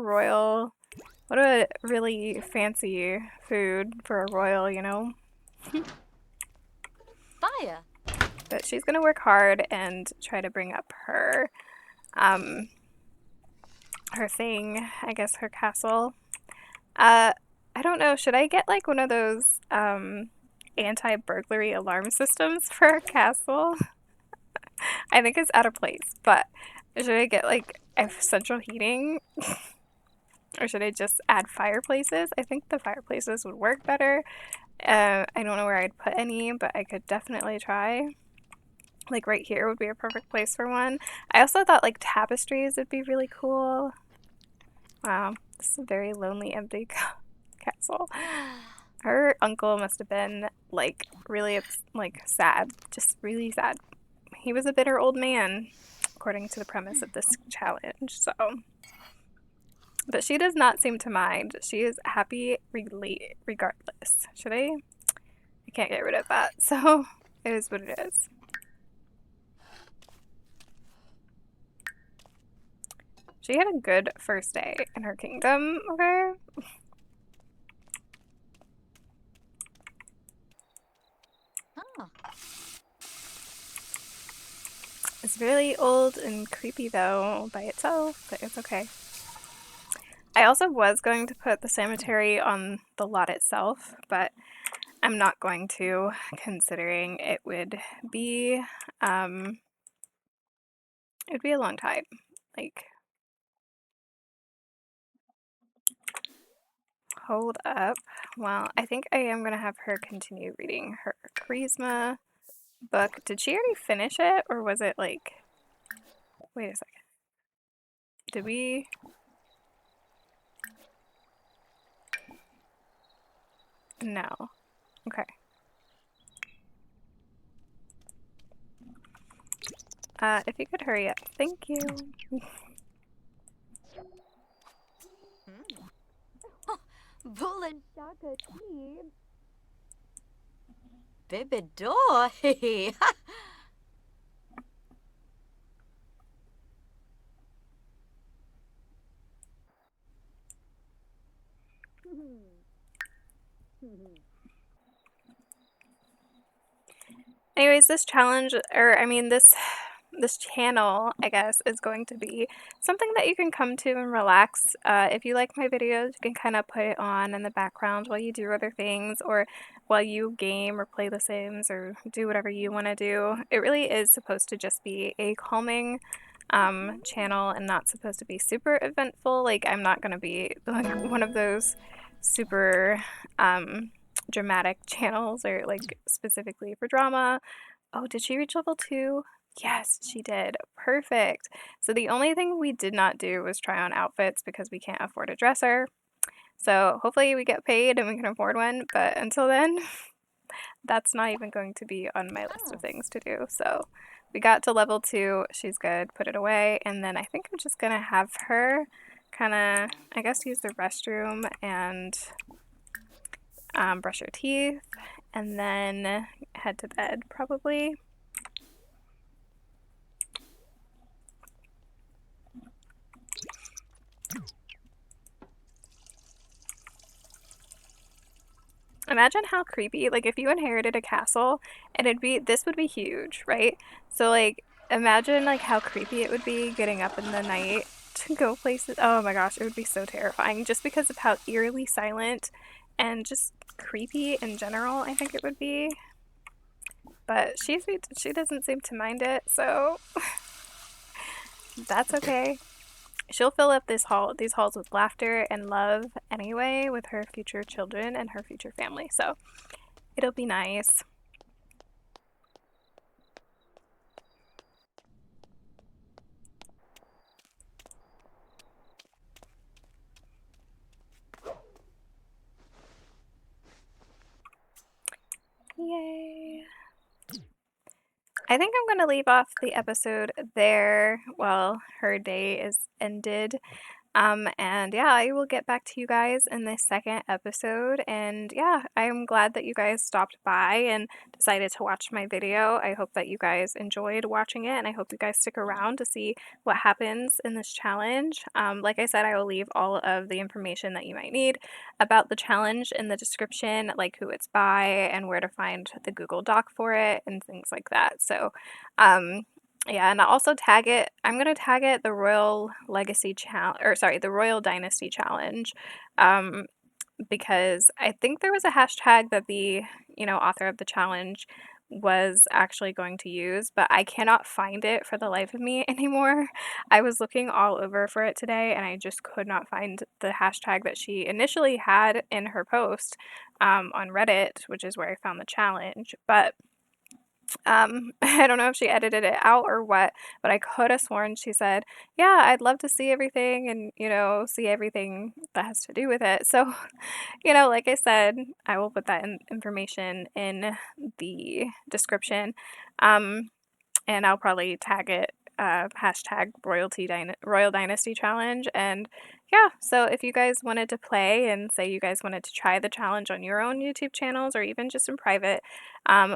a really fancy food for a royal, you know? Fire. But she's gonna work hard and try to bring up her her thing, I guess her castle. I don't know, should I get like one of those anti-burglary alarm systems for a castle? I think it's out of place, but should I get like a central heating? Or should I just add fireplaces? I think the fireplaces would work better. I don't know where I'd put any, but I could definitely try. Like right here would be a perfect place for one. I also thought like tapestries would be really cool. Wow, this is a very lonely, empty castle. Her uncle must have been like really like sad, just really sad. He was a bitter old man, according to the premise of this challenge. So, but she does not seem to mind. She is happy regardless. Should I? I can't get rid of that. So it is what it is. She had a good first day in her kingdom, okay? Oh. It's really old and creepy though by itself, but it's okay. I also was going to put the cemetery on the lot itself, but I'm not going to, considering it'd be a long time. Like, hold up. Well, I think I am gonna have her continue reading her charisma book. Did she already finish it, or was it like? Wait a second. Did we? No. Okay. If you could hurry up. Thank you. Bullet shaka tea. Bibidoy. Anyways, this challenge, or I mean this channel, I guess, is going to be something that you can come to and relax. If you like my videos, you can kind of put it on in the background while you do other things, or while you game or play The Sims or do whatever you want to do. It really is supposed to just be a calming channel and not supposed to be super eventful. Like, I'm not going to be like one of those super dramatic channels or like specifically for drama. Oh, did she reach level 2? Yes, she did. Perfect. So the only thing we did not do was try on outfits because we can't afford a dresser. So hopefully we get paid and we can afford one, but until then, that's not even going to be on my list of things to do. So we got to level 2. She's good. Put it away. And then I think I'm just going to have her kind of, I guess, use the restroom and brush her teeth and then head to bed probably. Imagine how creepy, like if you inherited a castle and this would be huge, right? So like imagine like how creepy it would be getting up in the night to go places. Oh my gosh, it would be so terrifying just because of how eerily silent and just creepy in general I think it would be. But she doesn't seem to mind it, so that's okay. She'll fill up these halls with laughter and love anyway with her future children and her future family. So it'll be nice. Yay. I think I'm going to leave off the episode there while her day is ended. And yeah, I will get back to you guys in the second episode. And yeah, I'm glad that you guys stopped by and decided to watch my video. I hope that you guys enjoyed watching it, and I hope you guys stick around to see what happens in this challenge. Like I said, I will leave all of the information that you might need about the challenge in the description, like who it's by and where to find the Google Doc for it and things like that. So, yeah, and I'll also tag it. I'm gonna tag it the Royal Legacy Challenge, or sorry, the Royal Dynasty Challenge, um, because I think there was a hashtag that the author of the challenge was actually going to use, but I cannot find it for the life of me anymore. I was looking all over for it today, and I just could not find the hashtag that she initially had in her post on Reddit, which is where I found the challenge, but. I don't know if she edited it out or what, but I could have sworn she said, "Yeah, I'd love to see everything and, see everything that has to do with it." So, like I said, I will put that information in the description. Um, and I'll probably tag it hashtag Royal Dynasty Challenge. And yeah, so if you guys wanted to play and say you guys wanted to try the challenge on your own YouTube channels or even just in private,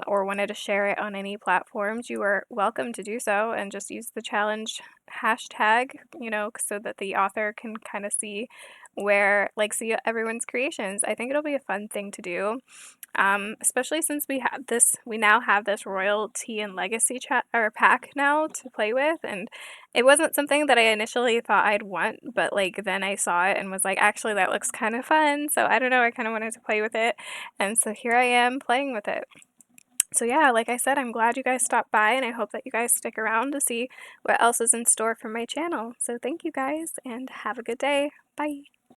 or wanted to share it on any platforms, you are welcome to do so and just use the challenge hashtag, so that the author can kind of see see everyone's creations. I think it'll be a fun thing to do. Especially since we now have this royalty and legacy or pack now to play with, and it wasn't something that I initially thought I'd want, but like then I saw it and was like, actually, that looks kind of fun. So I don't know, I kind of wanted to play with it, and so here I am playing with it. So yeah, like I said, I'm glad you guys stopped by, and I hope that you guys stick around to see what else is in store for my channel. So thank you guys, and have a good day. Bye.